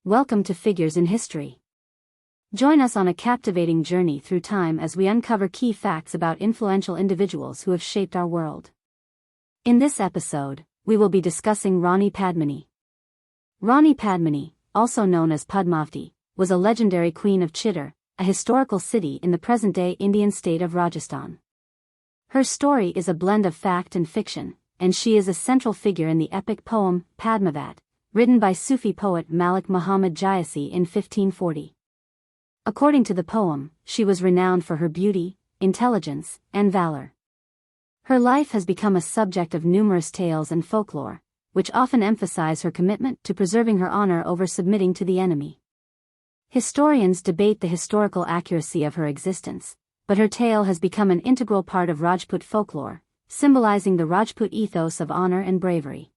Welcome to Figures in History. Join us on a captivating journey through time as we uncover key facts about influential individuals who have shaped our world. In this episode, we will be discussing Rani Padmini. Rani Padmini, also known as Padmavati, was a legendary queen of Chittor, a historical city in the present-day Indian state of Rajasthan. Her story is a blend of fact and fiction, and she is a central figure in the epic poem Padmavat, written by Sufi poet Malik Muhammad Jayasi in 1540. According to the poem, she was renowned for her beauty, intelligence, and valor. Her life has become a subject of numerous tales and folklore, which often emphasize her commitment to preserving her honor over submitting to the enemy. Historians debate the historical accuracy of her existence, but her tale has become an integral part of Rajput folklore, symbolizing the Rajput ethos of honor and bravery.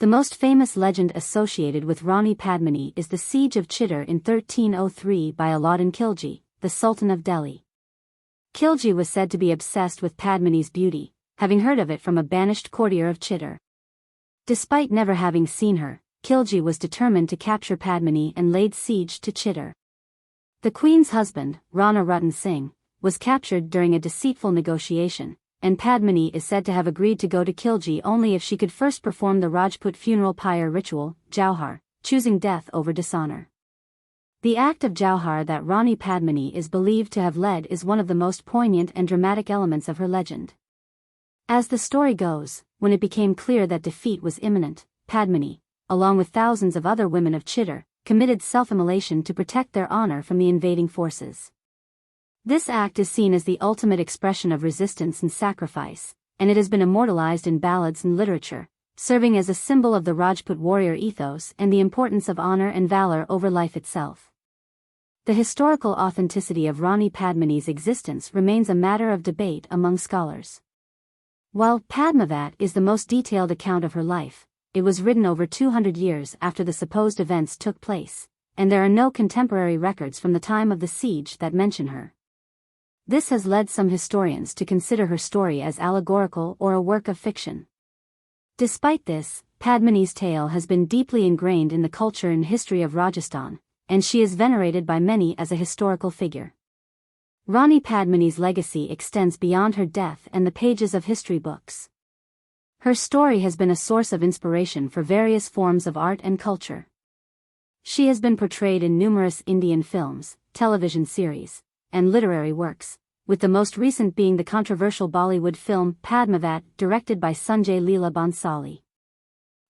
The most famous legend associated with Rani Padmini is the siege of Chittor in 1303 by Alauddin Khilji, the Sultan of Delhi. Khilji was said to be obsessed with Padmini's beauty, having heard of it from a banished courtier of Chittor. Despite never having seen her, Khilji was determined to capture Padmini and laid siege to Chittor. The queen's husband, Rana Ratan Singh, was captured during a deceitful negotiation, and Padmini is said to have agreed to go to Khilji only if she could first perform the Rajput funeral pyre ritual, Jauhar, choosing death over dishonor. The act of Jauhar that Rani Padmini is believed to have led is one of the most poignant and dramatic elements of her legend. As the story goes, when it became clear that defeat was imminent, Padmini, along with thousands of other women of Chittor, committed self-immolation to protect their honor from the invading forces. This act is seen as the ultimate expression of resistance and sacrifice, and it has been immortalized in ballads and literature, serving as a symbol of the Rajput warrior ethos and the importance of honor and valor over life itself. The historical authenticity of Rani Padmini's existence remains a matter of debate among scholars. While Padmavat is the most detailed account of her life, it was written over 200 years after the supposed events took place, and there are no contemporary records from the time of the siege that mention her. This has led some historians to consider her story as allegorical or a work of fiction. Despite this, Padmini's tale has been deeply ingrained in the culture and history of Rajasthan, and she is venerated by many as a historical figure. Rani Padmini's legacy extends beyond her death and the pages of history books. Her story has been a source of inspiration for various forms of art and culture. She has been portrayed in numerous Indian films, television series, and literary works, with the most recent being the controversial Bollywood film Padmavat, directed by Sanjay Leela Bhansali.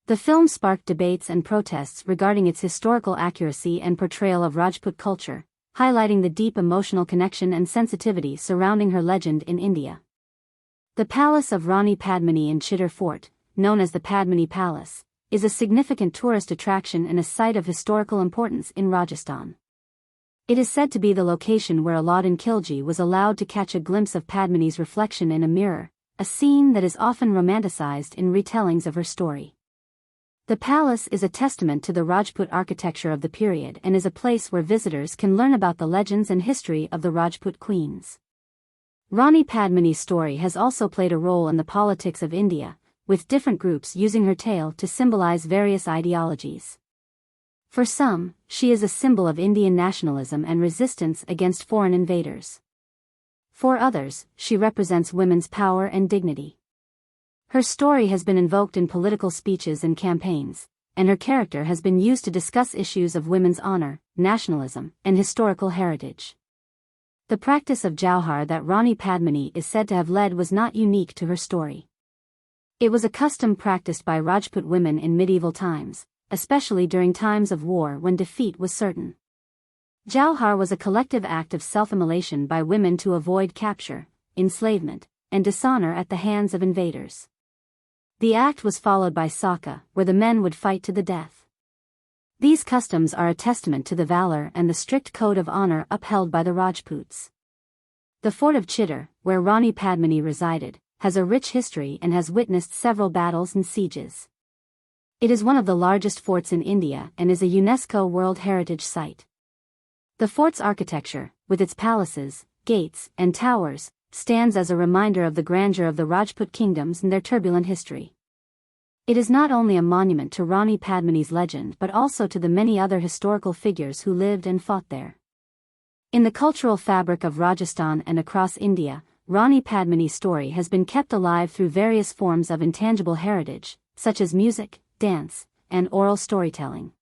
The film sparked debates and protests regarding its historical accuracy and portrayal of Rajput culture, highlighting the deep emotional connection and sensitivity surrounding her legend in India. The palace of Rani Padmini in Chittor Fort, known as the Padmini Palace, is a significant tourist attraction and a site of historical importance in Rajasthan. It is said to be the location where Alauddin Khilji was allowed to catch a glimpse of Padmini's reflection in a mirror, a scene that is often romanticized in retellings of her story. The palace is a testament to the Rajput architecture of the period and is a place where visitors can learn about the legends and history of the Rajput queens. Rani Padmini's story has also played a role in the politics of India, with different groups using her tale to symbolize various ideologies. For some, she is a symbol of Indian nationalism and resistance against foreign invaders. For others, she represents women's power and dignity. Her story has been invoked in political speeches and campaigns, and her character has been used to discuss issues of women's honor, nationalism, and historical heritage. The practice of Jauhar that Rani Padmini is said to have led was not unique to her story. It was a custom practiced by Rajput women in medieval times, especially during times of war when defeat was certain. Jauhar was a collective act of self-immolation by women to avoid capture, enslavement, and dishonor at the hands of invaders. The act was followed by Saka, where the men would fight to the death. These customs are a testament to the valor and the strict code of honor upheld by the Rajputs. The fort of Chittor, where Rani Padmini resided, has a rich history and has witnessed several battles and sieges. It is one of the largest forts in India and is a UNESCO World Heritage Site. The fort's architecture, with its palaces, gates, and towers, stands as a reminder of the grandeur of the Rajput kingdoms and their turbulent history. It is not only a monument to Rani Padmini's legend but also to the many other historical figures who lived and fought there. In the cultural fabric of Rajasthan and across India, Rani Padmini's story has been kept alive through various forms of intangible heritage, such as music, dance, and oral storytelling.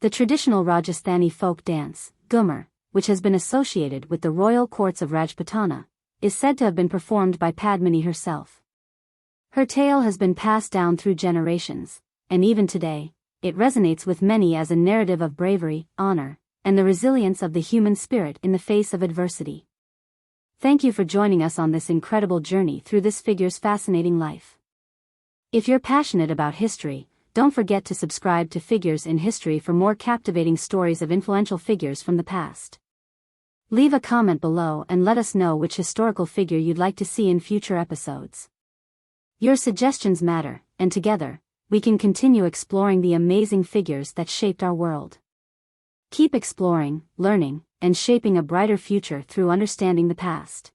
The traditional Rajasthani folk dance, Ghumar, which has been associated with the royal courts of Rajputana, is said to have been performed by Padmini herself. Her tale has been passed down through generations, and even today, it resonates with many as a narrative of bravery, honor, and the resilience of the human spirit in the face of adversity. Thank you for joining us on this incredible journey through this figure's fascinating life. If you're passionate about history, don't forget to subscribe to Figures in History for more captivating stories of influential figures from the past. Leave a comment below and let us know which historical figure you'd like to see in future episodes. Your suggestions matter, and together, we can continue exploring the amazing figures that shaped our world. Keep exploring, learning, and shaping a brighter future through understanding the past.